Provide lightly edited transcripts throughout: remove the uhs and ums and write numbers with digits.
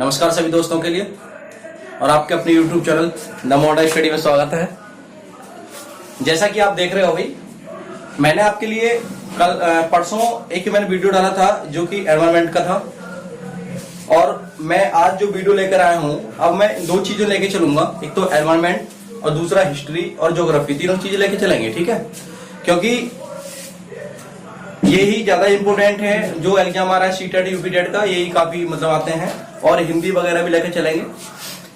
नमस्कार सभी दोस्तों के लिए और आपके अपने YouTube channel the modern study में स्वागत है। जैसा कि आप देख रहे हो भाई, मैंने आपके लिए कल परसों एक मैंने वीडियो डाला था जो कि एनवायरनमेंट का था, और मैं आज जो वीडियो लेकर आया हूं, अब मैं दो चीजें लेके चलूंगा, एक तो एनवायरनमेंट और दूसरा हिस्ट्री और ज्योग्राफी, तीनों चीजें लेके चलेंगे। ठीक है, क्योंकि ये ही ज्यादा इंपोर्टेंट है। जो एग्जाम आ रहा है सीटेट यूपीटेट का, यही काफी मतलब आते हैं, और हिंदी वगैरह भी लेके चलेंगे।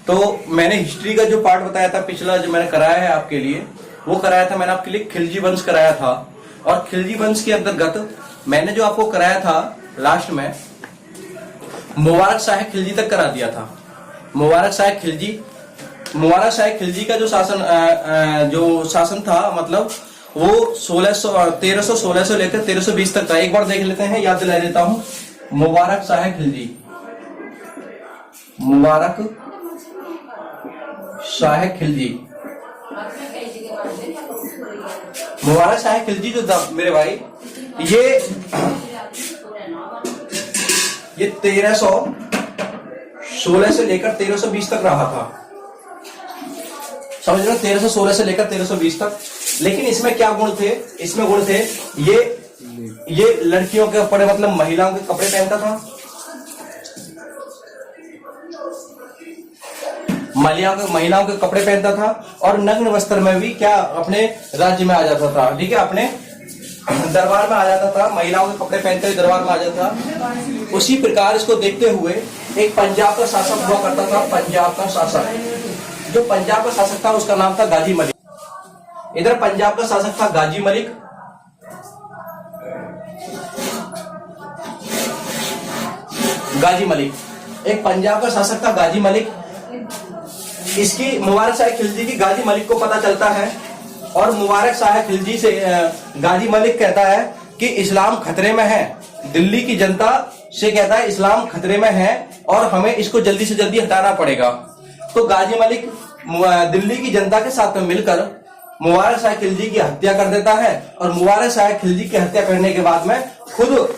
तो मैंने हिस्ट्री का जो पार्ट बताया था पिछला, जो मैंने कराया है आपके लिए, वो कराया था मैंने आपके लिए खिलजी वंश कराया था। और खिलजी वंश के अंतर्गत मैंने जो आपको कराया था लास्ट में, मुबारक शाह खिलजी तक करा दिया था। मुबारक शाह खिलजी का जो शासन था, मतलब वो 1316 से लेकर 1320 तक था। एक बार देख लेते हैं, याद दिला देता हूं। मुबारक शाह खिलजी, मुबारक शाह खिलजी, मुबारक शाह खिलजी जो था मेरे भाई, ये 1316 से लेकर 1320 तक रहा था। समझ लो, 1316 से लेकर 1320 तक। लेकिन इसमें क्या गुण थे? इसमें गुण थे ये लड़कियों के कपड़े, मतलब महिलाओं के कपड़े पहनता था, महिलाओं के कपड़े पहनता था, और नग्न वस्त्र में भी क्या अपने राज्य में आ जाता था। ठीक है, अपने दरबार में आ जाता था, महिलाओं के कपड़े पहनकर दरबार में आ जाता था। उसी प्रकार इसको देखते हुए एक पंजाब का शासक हुआ करता था। पंजाब का शासक, जो पंजाब का शासक था उसका नाम था गाजी मलिक। इधर पंजाब का शासक था गाजी मलिक, एक पंजाब का शासक था गाजी मलिक। इसकी मुबारक शाह खिलजी की गाजी मलिक को पता चलता है, और मुबारक शाह खिलजी से गाजी मलिक कहता है कि इस्लाम खतरे में है। दिल्ली की जनता से कहता है इस्लाम खतरे में है और हमें इसको जल्दी से जल्दी हटाना पड़ेगा। तो गाजी मलिक दिल्ली की जनता के साथ में मिलकर मुबारक शाह खिलजी की हत्या कर देता है, और मुबारक शाह खिलजी की हत्या करने के बाद में खुद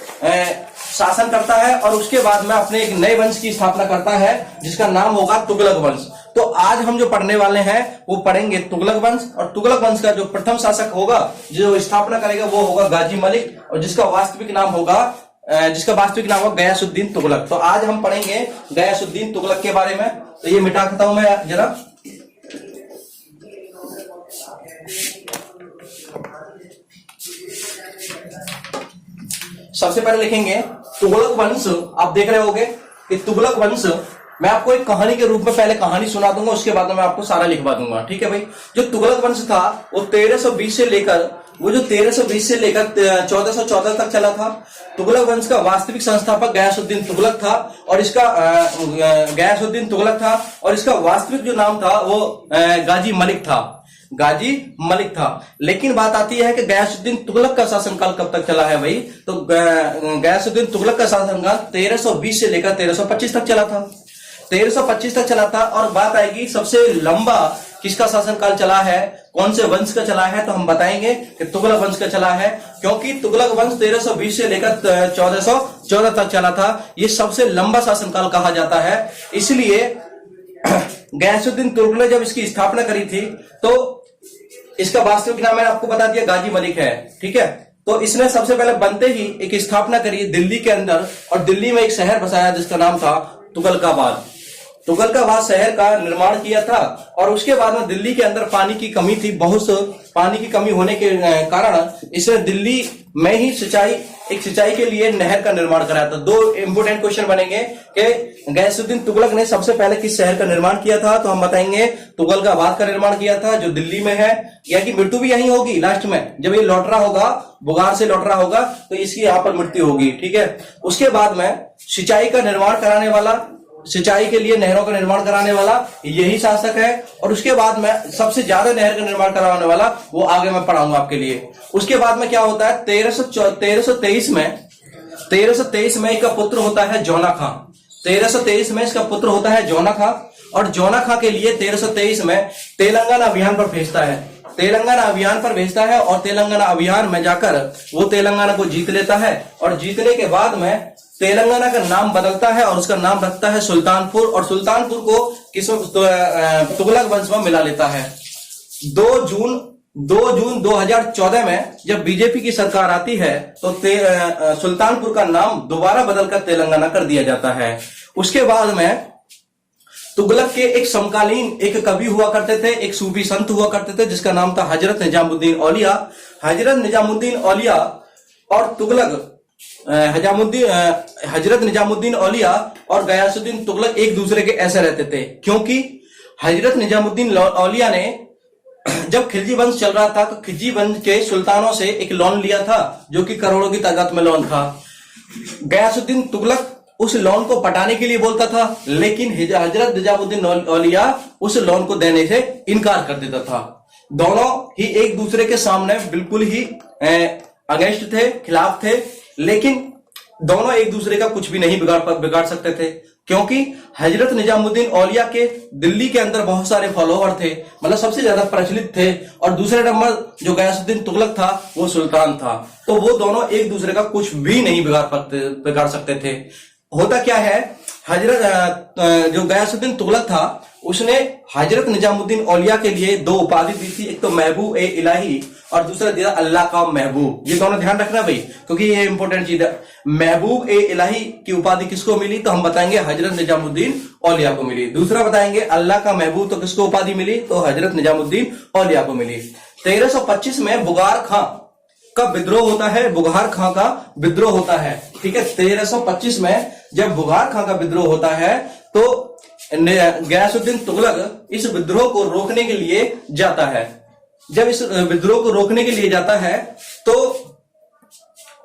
शासन करता है, और उसके बाद में अपने एक नए वंश की स्थापना करता है जिसका नाम होगा तुगलक वंश। तो आज हम जो पढ़ने वाले हैं वो पढ़ेंगे तुगलक वंश, और तुगलक वंश का जो प्रथम शासक होगा, जो स्थापना करेगा, वो होगा गाजी मलिक, और जिसका वास्तविक नाम होगा गयासुद्दीन तुगलक। तो आज हम पढ़ेंगे गयासुद्दीन तुगलक के बारे में। तो ये मिटा देता हूं मैं जरा। सबसे पहले लिखेंगे तुगलक वंश। आप देख रहे होंगे कि तुगलक वंश, मैं आपको एक कहानी के रूप में पहले कहानी सुना दूंगा, उसके बाद में मैं आपको सारा लिखवा दूंगा। ठीक है भाई। जो तुगलक वंश था वो 1320 से लेकर 1414 तक चला था। तुगलक वंश का वास्तविक संस्थापक गयासुद्दीन तुगलक था, और इसका वास्तविक जो नाम था वो गाजी मलिक था। लेकिन बात आती है कि गयासुद्दीन तुगलक का शासनकाल कब तक चला है भाई? तो गयासुद्दीन तुगलक का शासनकाल 1320 से लेकर 1325 तक चला था। 1325 तक चला था। और बात आएगी सबसे लंबा किसका शासनकाल चला है, कौन से वंश का चला है, तो हम बताएंगे कि तुगलक वंश का चला है, क्योंकि तुगलक वंश 1320 से लेकर 1414 तक चला था। ये सबसे लंबा शासनकाल कहा जाता है। इसलिए गयासुद्दीन तुगलक ने जब इसकी स्थापना करी थी, तो इसका वास्तविक नाम मैंने आपको बता दिया, गाजी मलिक है। ठीक है। तो इसने सबसे पहले बनते ही एक स्थापना करी दिल्ली के अंदर, और दिल्ली में एक शहर बसाया जिसका नाम था तुगलकाबाद शहर का निर्माण किया था। और उसके बाद में दिल्ली के अंदर पानी की कमी थी, बहुत पानी की कमी होने के कारण इसने दिल्ली में ही सिंचाई के लिए नहर का निर्माण कराया था। दो इंपोर्टेंट क्वेश्चन बनेंगे कि गयासुद्दीन तुगलक ने सबसे पहले किस शहर का निर्माण किया था, तो हम बताएंगे तुगलकाबाद का निर्माण किया था, जो दिल्ली में है। या कि मृत्यु भी यहीं होगी लास्ट में, जब ये लौट रहा होगा, बुगार से लौट रहा होगा, तो इसकी यहाँ पर मृत्यु होगी। ठीक है। उसके बाद में सिंचाई के लिए नहरों का निर्माण कराने वाला यही शासक है। और उसके बाद में सबसे ज्यादा नहर का निर्माण कराने वाला वो आगे मैं पढ़ाऊंगा आपके लिए। उसके बाद में क्या होता है, 1323 में इसका पुत्र होता है जौना खां। 1323 में इसका पुत्र होता है जौना खां, और जौना खां के लिए 1323 में तेलंगाना अभियान पर भेजता है। तेलंगाना अभियान पर भेजता है और तेलंगाना अभियान में जाकर वो तेलंगाना को जीत लेता है और जीतने के बाद में तेलंगाना का नाम बदलता है और उसका नाम रखता है सुल्तानपुर और सुल्तानपुर को तुगलक वंश में मिला लेता है। 2 जून 2014 में जब बीजेपी की सरकार आती है तो सुल्तानपुर का नाम दोबारा बदलकर तेलंगाना कर दिया जाता है। उसके बाद में तुगलक के एक समकालीन एक कवि हुआ करते थे, एक सूफी संत हुआ करते थे जिसका नाम था हजरत निजामुद्दीन औलिया। हजरत निजामुद्दीन औलिया और तुगलक हजरत निजामुद्दीन औलिया और गयासुद्दीन तुगलक एक दूसरे के ऐसे रहते थे, क्योंकि हजरत निजामुद्दीन औलिया ने जब खिलजी वंश चल रहा था तो खिलजी वंश के सुल्तानों से एक लोन लिया था जो कि करोड़ों की तादाद में लोन था। गयासुद्दीन तुगलक उस लोन को पटाने के लिए बोलता था, लेकिन हजरत निजामुद्दीन औलिया उस लोन को देने से इनकार कर देता था। दोनों ही एक दूसरे के सामने बिल्कुल ही अगेंस्ट थे, खिलाफ थे, लेकिन दोनों एक दूसरे का कुछ भी नहीं बिगाड़ सकते थे, क्योंकि हजरत निजामुद्दीन औलिया के दिल्ली के अंदर बहुत सारे फॉलोवर थे, मतलब सबसे ज्यादा प्रचलित थे, और दूसरे नंबर जो गयासुद्दीन तुगलक था वो सुल्तान था। तो वो दोनों एक दूसरे का कुछ भी नहीं बिगाड़ सकते थे। होता क्या है, जो गयासुद्दीन तुगलक था उसने हजरत निजामुद्दीन औलिया के लिए 2 उपाधि दी थी, एक तो महबूब ए इलाही और दूसरा दिया अल्लाह का महबूब। ये दोनों ध्यान रखना भाई, क्योंकि ये इंपॉर्टेंट चीज है। महबूब ए इलाही की उपाधि किसको मिली, तो हम बताएंगे हजरत निजामुद्दीन औलिया को मिली। दूसरा बताएंगे अल्लाह का महबूब, तो किसको उपाधि मिली, तो हजरत निजामुद्दीन औलिया को मिली। 1325 में बुगार खां का विद्रोह होता है, बुगार खां का विद्रोह होता है, ठीक है। 1325 में जब बुगार खां का विद्रोह होता है तो गयासुद्दीन तुगलक इस विद्रोह को रोकने के लिए जाता है। जब इस विद्रोह को रोकने के लिए जाता है तो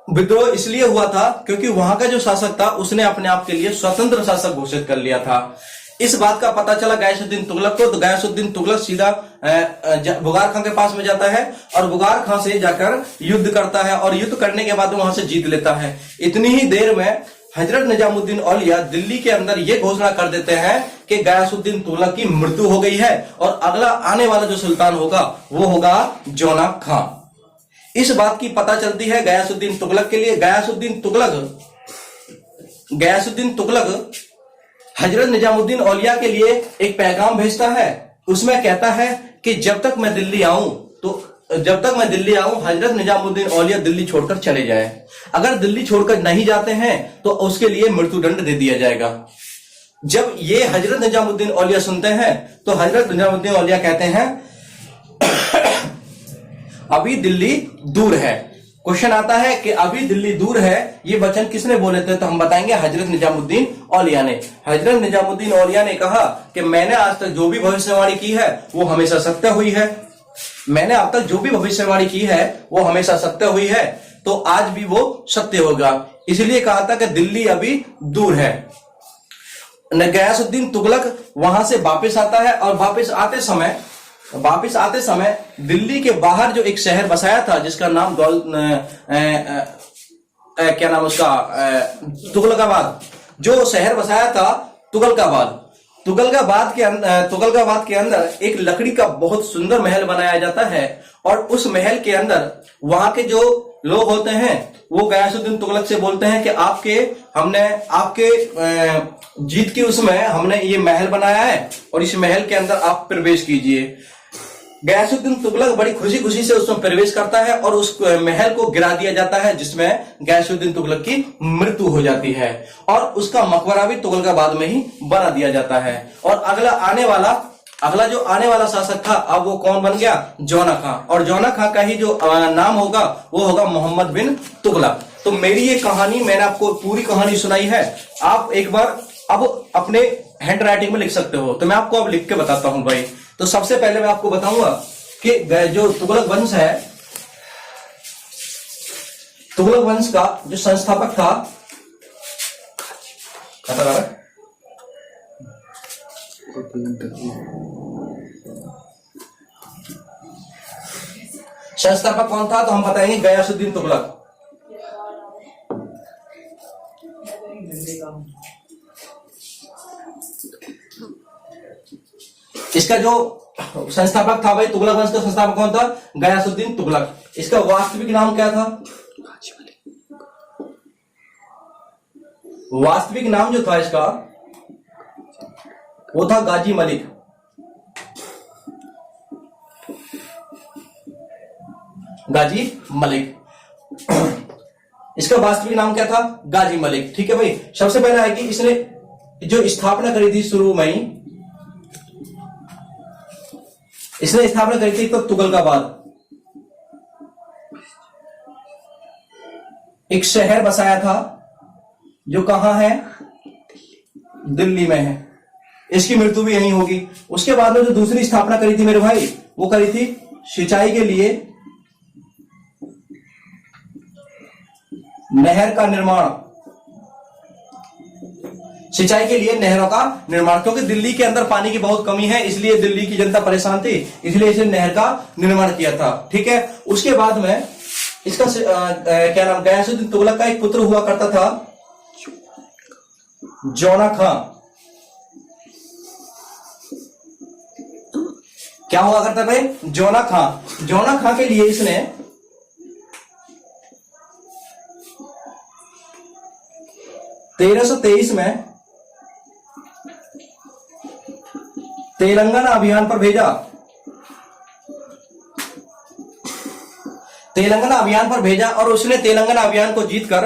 विद्रोह इसलिए हुआ था क्योंकि वहां का जो शासक था उसने अपने आप के लिए स्वतंत्र शासक घोषित कर लिया था। इस बात का पता चला गयासुद्दीन तुगलक को, तो गयासुद्दीन तुगलक सीधा बुगार खां के पास में जाता है और बुगार खां से जाकर युद्ध करता है और युद्ध करने के बाद वहां से जीत लेता है। इतनी ही देर में हजरत निजामुद्दीन औलिया दिल्ली के अंदर यह घोषणा कर देते हैं कि गयासुद्दीन तुगलक की मृत्यु हो गई है और अगला आने वाला जो सुल्तान होगा वो होगा जौना खां। इस बात की पता चलती है गयासुद्दीन तुगलक के लिए। गयासुद्दीन तुगलक हजरत निजामुद्दीन औलिया के लिए एक पैगाम भेजता है। उसमें कहता है कि जब तक मैं दिल्ली आऊं हजरत निजामुद्दीन औलिया दिल्ली छोड़कर चले जाए। अगर दिल्ली छोड़कर नहीं जाते हैं तो उसके लिए मृत्युदंड दे दिया जाएगा। जब ये हजरत निजामुद्दीन औलिया सुनते हैं तो हजरत निजामुद्दीन औलिया कहते हैं अभी दिल्ली दूर है। क्वेश्चन आता है कि अभी दिल्ली दूर है, ये वचन किसने बोले थे, तो हम बताएंगे हजरत निजामुद्दीन औलिया ने। हजरत निजामुद्दीन औलिया ने कहा कि मैंने आज तक जो भी भविष्यवाणी की है वो हमेशा सत्य हुई है। मैंने अब तक जो भी भविष्यवाणी की है वो हमेशा सत्य हुई है, तो आज भी वो सत्य होगा। इसलिए कहा था कि दिल्ली अभी दूर है। गयासुद्दीन तुगलक वहां से वापस आता है और वापस आते समय दिल्ली के बाहर जो एक शहर बसाया था जिसका नाम क्या नाम उसका, तुगलकाबाद, जो शहर बसाया था तुगलकाबाद के अंदर एक लकड़ी का बहुत सुंदर महल बनाया जाता है और उस महल के अंदर वहां के जो लोग होते हैं वो गयासुद्दीन तुगलक से बोलते हैं कि आपके जीत की उसमें हमने ये महल बनाया है और इस महल के अंदर आप प्रवेश कीजिए। गयासुद्दीन तुगलक बड़ी खुशी से उसमें प्रवेश करता है और उस महल को गिरा दिया जाता है, जिसमें गयासुद्दीन तुगलक की मृत्यु हो जाती है और उसका मकबरा भी तुगलकाबाद में ही बना दिया जाता है। और अगला जो आने वाला शासक था अब वो कौन बन गया, जौना खां। और जौना खां का ही जो नाम होगा वो होगा मोहम्मद बिन तुगलक। तो मेरी ये कहानी, मैंने आपको पूरी कहानी सुनाई है, आप एक बार अब अपने हैंड राइटिंग में लिख सकते हो। तो मैं आपको अब लिख के बताता हूं भाई। तो सबसे पहले मैं आपको बताऊंगा कि जो तुगलक वंश है, तुगलक वंश का जो संस्थापक था, संस्थापक कौन था, तो हम बताएंगे गयासुद्दीन तुगलक। इसका जो संस्थापक था भाई, तुगलक वंश का संस्थापक कौन था? गयासुद्दीन तुगलक। इसका वास्तविक नाम क्या था? वास्तविक नाम जो था इसका वो था गाजी मलिक। गाजी मलिक, इसका वास्तविक नाम क्या था? गाजी मलिक। ठीक है भाई। सबसे पहले है कि इसने जो स्थापना करी थी शुरू में ही, इसने स्थापना करी थी तो तुगलकाबाद, एक शहर बसाया था जो कहां है? दिल्ली में है। इसकी मृत्यु भी यहीं होगी। उसके बाद में जो दूसरी स्थापना करी थी मेरे भाई, वो करी थी सिंचाई के लिए नहर का निर्माण, सिंचाई के लिए नहरों का निर्माण, क्योंकि दिल्ली के अंदर पानी की बहुत कमी है, इसलिए दिल्ली की जनता परेशान थी, इसलिए इसने नहर का निर्माण किया था। ठीक है। उसके बाद में इसका क्या नाम, गयासुद्दीन तुगलक का एक पुत्र हुआ करता था जौना खां। क्या हुआ करता भाई? जौना खां। जौना खां के लिए इसने तेरह में तेलंगाना अभियान पर भेजा। तेलंगाना अभियान पर भेजा और उसने तेलंगाना अभियान को जीतकर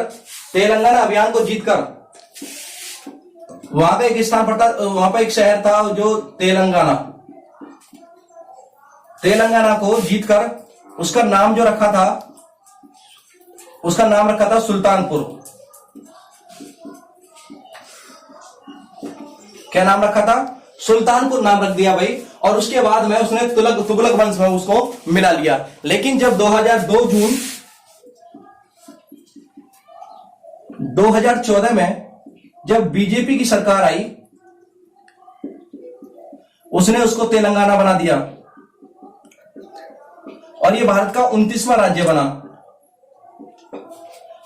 वहां का एक स्थान पड़ता, वहां पर एक शहर था जो तेलंगाना को जीतकर उसका नाम जो रखा था, उसका नाम रखा था सुल्तानपुर। क्या नाम रखा था? सुल्तानपुर नाम रख दिया भाई। और उसके बाद में उसने तुगलक वंश में उसको मिला लिया। लेकिन जब 2002 जून 2014 में जब बीजेपी की सरकार आई, उसने उसको तेलंगाना बना दिया और ये भारत का 29वां राज्य बना।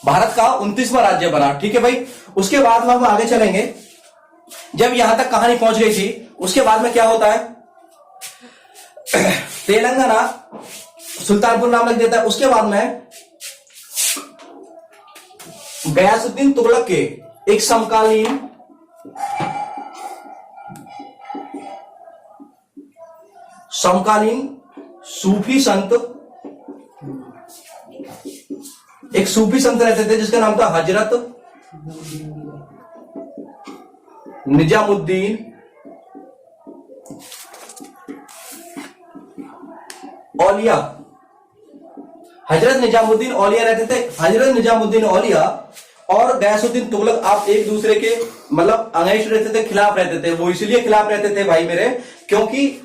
भारत का 29वां राज्य बना। ठीक है भाई। उसके बाद में हम आगे चलेंगे। जब यहां तक कहानी पहुंच गई थी, उसके बाद में क्या होता है? तेलंगाना सुल्तानपुर नाम लग देता है। उसके बाद में गयासुद्दीन तुगलक के एक समकालीन सूफी संत, एक सूफी संत रहते थे जिसका नाम था हजरत निजामुद्दीन औलिया। हजरत निजामुद्दीन औलिया रहते थे। हजरत निजामुद्दीन औलिया और गयासुद्दीन तुगलक आप एक दूसरे के मतलब अगेंस्ट रहते थे, खिलाफ रहते थे। वो इसलिए खिलाफ रहते थे भाई मेरे, क्योंकि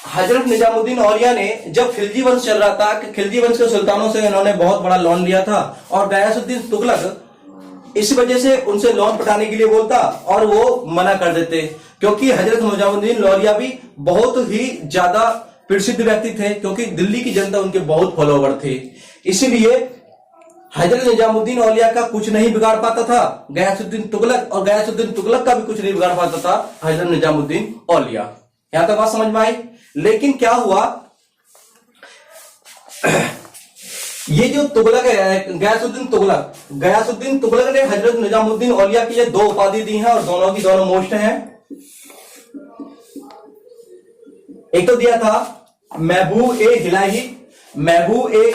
हजरत निजामुद्दीन औलिया ने जब खिलजी वंश चल रहा था कि खिलजी वंश के सुल्तानों से इन्होंने बहुत बड़ा लोन लिया था और गयासुद्दीन तुगलक इस वजह से उनसे लोन पटाने के लिए बोलता और वो मना कर देते, क्योंकि हजरत निजामुद्दीन औलिया भी बहुत ही ज्यादा प्रसिद्ध व्यक्ति थे, क्योंकि दिल्ली की जनता उनके बहुत फॉलोवर थे। इसीलिए हजरत निजामुद्दीन औलिया का कुछ नहीं बिगाड़ पाता था गयासुद्दीन तुगलक, और गयासुद्दीन तुगलक का भी कुछ नहीं बिगाड़ पाता था हजरत निजामुद्दीन औलिया। यहां तक बात समझ में आई। लेकिन क्या हुआ, ये जो तुगलक है गयासुद्दीन तुगलक ने हजरत निजामुद्दीन औलिया के लिए 2 उपाधि दी हैं और दोनों की दोनों मोस्ट हैं। एक तो दिया था महबूब ए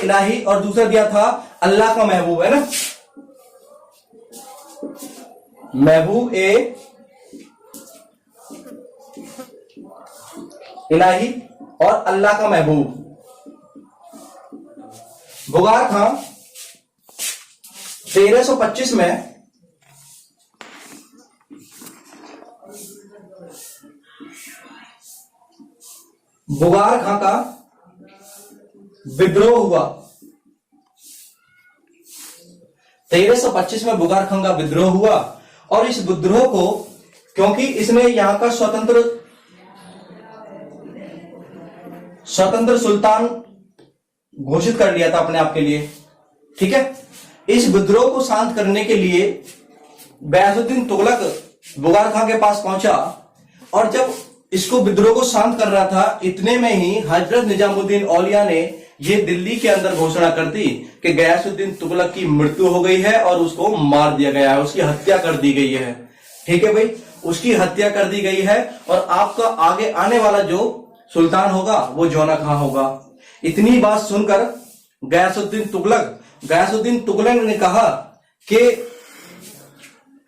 इलाही और दूसरा दिया था अल्लाह का महबूब, है ना, महबूब ए इलाही और अल्लाह का महबूब। बुगार खां 1325 में बुगार खां का विद्रोह हुआ। 1325 में बुगार खां का विद्रोह हुआ और इस विद्रोह को, क्योंकि इसने यहां का स्वतंत्र सुल्तान घोषित कर लिया था अपने आप के लिए। ठीक है। इस विद्रोह को शांत करने के लिए गयासुद्दीन तुगलक बुगार खां के पास पहुंचा और जब इसको विद्रोह को शांत कर रहा था, इतने में ही हजरत निजामुद्दीन औलिया ने ये दिल्ली के अंदर घोषणा कर दी कि गयासुद्दीन तुगलक की मृत्यु हो गई है और उसको मार दिया गया है, उसकी हत्या कर दी गई है। ठीक है भाई, उसकी हत्या कर दी गई है और आपका आगे आने वाला जो सुल्तान होगा वो जौना खां होगा। इतनी बात सुनकर गयासुद्दीन तुगलक ने कहा कि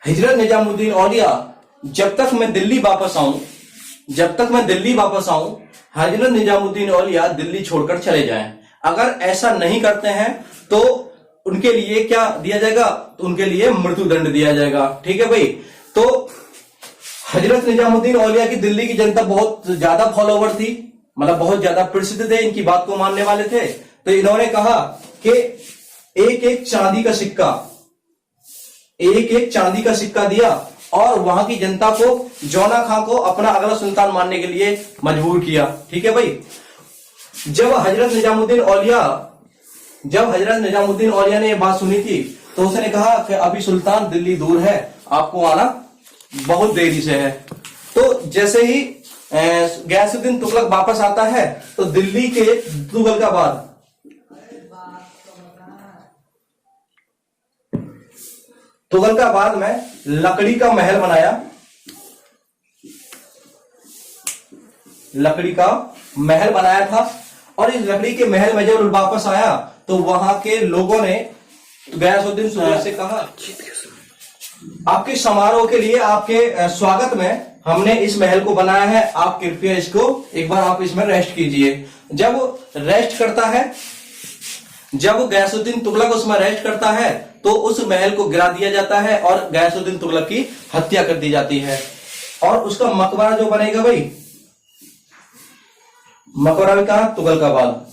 हजरत निजामुद्दीन औलिया जब तक मैं दिल्ली वापस आऊं हजरत निजामुद्दीन औलिया दिल्ली छोड़कर चले जाएं। अगर ऐसा नहीं करते हैं तो उनके लिए क्या दिया जाएगा, तो उनके लिए मृत्यु दंड दिया जाएगा। ठीक है भाई, तो हजरत निजामुद्दीन औलिया की दिल्ली की जनता बहुत ज्यादा फॉलोवर थी, मतलब बहुत ज्यादा प्रसिद्ध थे, इनकी बात को मानने वाले थे। तो इन्होंने कहा कि एक एक चांदी का सिक्का दिया और वहां की जनता को जौना खां को अपना अगला सुल्तान मानने के लिए मजबूर किया। ठीक है भाई, जब हजरत निजामुद्दीन औलिया ने यह बात सुनी थी तो उसने कहा कि अभी सुल्तान दिल्ली दूर है, आपको आना बहुत देरी से है। तो जैसे ही गयासुद्दीन तुगलक वापस आता है तो दिल्ली के तुगलकाबाद में लकड़ी का महल बनाया था और इस लकड़ी के महल में जब वापस आया तो वहां के लोगों ने गयासुद्दीन तुगलक से कहा, आपके समारोह के लिए, आपके स्वागत में हमने इस महल को बनाया है, आप कृपया इसको एक बार आप इसमें रेस्ट कीजिए। जब गयासुद्दीन तुगलक उसमें रेस्ट करता है तो उस महल को गिरा दिया जाता है और गयासुद्दीन तुगलक की हत्या कर दी जाती है। और उसका मकबरा जो बनेगा भाई, मकबरा भी कहा, तुगलकाबाद।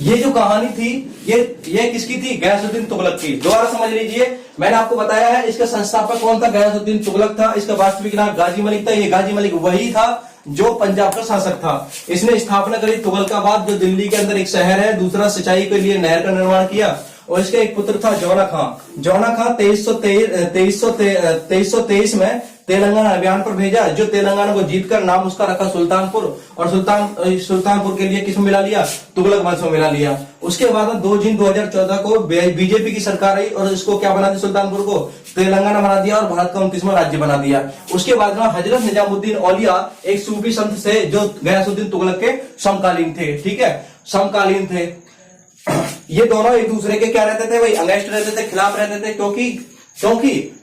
ये जो कहानी थी ये किसकी थी, गयासुद्दीन तुगलक की। दोबारा समझ लीजिए, मैंने आपको बताया है इसका संस्थापक कौन था, गयासुद्दीन तुगलक था। इसका वास्तविक नाम गाजी मलिक था। ये गाजी मलिक वही था जो पंजाब का शासक था। इसने स्थापना करी तुगलकाबाद, जो दिल्ली के अंदर एक शहर है। दूसरा, सिंचाई के लिए नहर का निर्माण किया और इसका एक पुत्र था जौना खां 2323 में तेलंगाना अभियान पर भेजा, जो तेलंगाना को जीतकर नाम उसका रखा सुल्तानपुर, और सुल्तानपुर के लिए किस में मिला लिया, तुगलक वंश में मिला लिया। उसके बाद 2 जून 2014 को बीजेपी की सरकार आई और इसको क्या बना दिया, सुल्तानपुर को तेलंगाना बना दिया और भारत का 29वां राज्य बना दिया। उसके बाद में हजरत निजामुद्दीन औलिया एक सूफी संत से जो गयासुद्दीन तुगलक के समकालीन थे। ठीक है, समकालीन थे। ये दोनों एक दूसरे के क्या रहते थे भाई, अगेंस्ट रहते थे, खिलाफ रहते थे, क्योंकि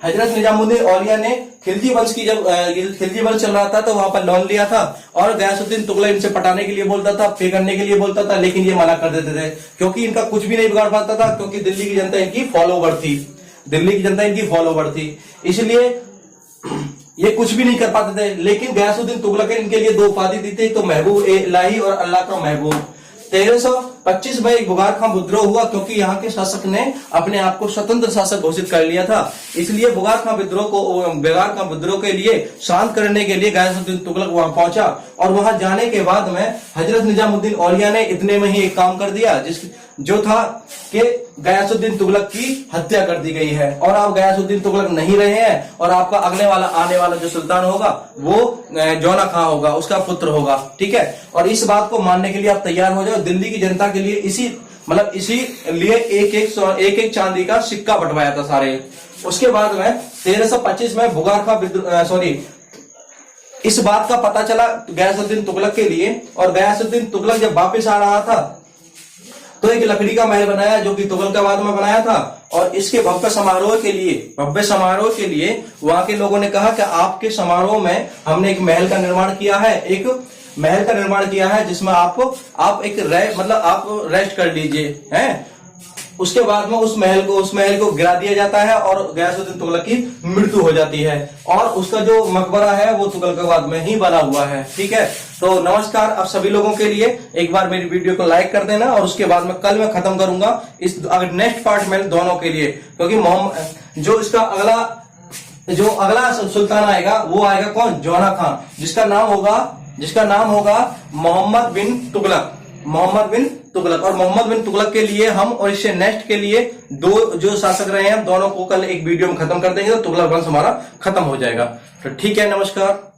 हजरत निजामुद्दीन औलिया ने खिलजी वंश की, जब खिलजी वंश चल रहा था तो वहां पर लोन लिया था और गयासुद्दीन तुगलक इनसे पटाने के लिए बोलता था, पे करने के लिए बोलता था, लेकिन ये मना कर देते थे क्योंकि इनका कुछ भी नहीं बिगाड़ पाता था, क्योंकि दिल्ली की जनता इनकी फॉलोवर थी, इसलिए ये कुछ भी नहीं कर पाते थे। लेकिन गयासुद्दीन तुगलक ने इनके लिए 2 उपाधि दी थी, तो महबूब इलाही और अल्लाह का महबूब। 1325 में एक बुगार खां विद्रोह हुआ क्योंकि यहाँ के शासक ने अपने आप को स्वतंत्र शासक घोषित कर लिया था। इसलिए बुगार खां विद्रोह के लिए शांत करने के लिए गयासुद्दीन तुगलक वहां पहुंचा और वहां जाने के बाद में हजरत निजामुद्दीन औलिया ने इतने में ही एक काम कर दिया जो था कि गयासुद्दीन तुगलक की हत्या कर दी गई है और अब गयासुद्दीन तुगलक नहीं रहे हैं और आपका आने वाला जो सुल्तान होगा वो जौना खां होगा, उसका पुत्र होगा। ठीक है, और इस बात को मानने के लिए आप तैयार हो जाओ। दिल्ली की जनता के लिए इसी लिए एक चांदी का सिक्का बंटवाया था सारे। उसके बाद में 1325 में बुगार खां इस बात का पता चला गयासुद्दीन तुगलक के लिए, और गयासुद्दीन तुगलक जब वापस आ रहा था तो एक लकड़ी का महल बनाया जो कि तुगलकाबाद में बनाया था, और इसके भव्य समारोह के लिए वहां के लोगों ने कहा कि आपके समारोह में हमने एक महल का निर्माण किया है जिसमें आप रेस्ट कर लीजिए हैं। उसके बाद में उस महल को गिरा दिया जाता है और गयासुद्दीन तुगलक की मृत्यु हो जाती है और उसका जो मकबरा है वो तुगलकाबाद में ही बना हुआ है। ठीक है, तो नमस्कार आप सभी लोगों के लिए। एक बार मेरी वीडियो को लाइक कर देना और उसके बाद में कल मैं खत्म करूंगा इस नेक्स्ट पार्ट में दोनों के लिए, क्योंकि जो अगला सुल्तान आएगा वो आएगा कौन, जौना खां, जिसका नाम होगा मोहम्मद बिन तुगलक। मोहम्मद बिन तुगलक। और मोहम्मद बिन तुगलक के लिए हम और इससे नेक्स्ट के लिए दो जो शासक रहे हैं दोनों को कल एक वीडियो में खत्म कर देंगे, तो तुगलक वंश हमारा खत्म हो जाएगा। तो ठीक है, नमस्कार।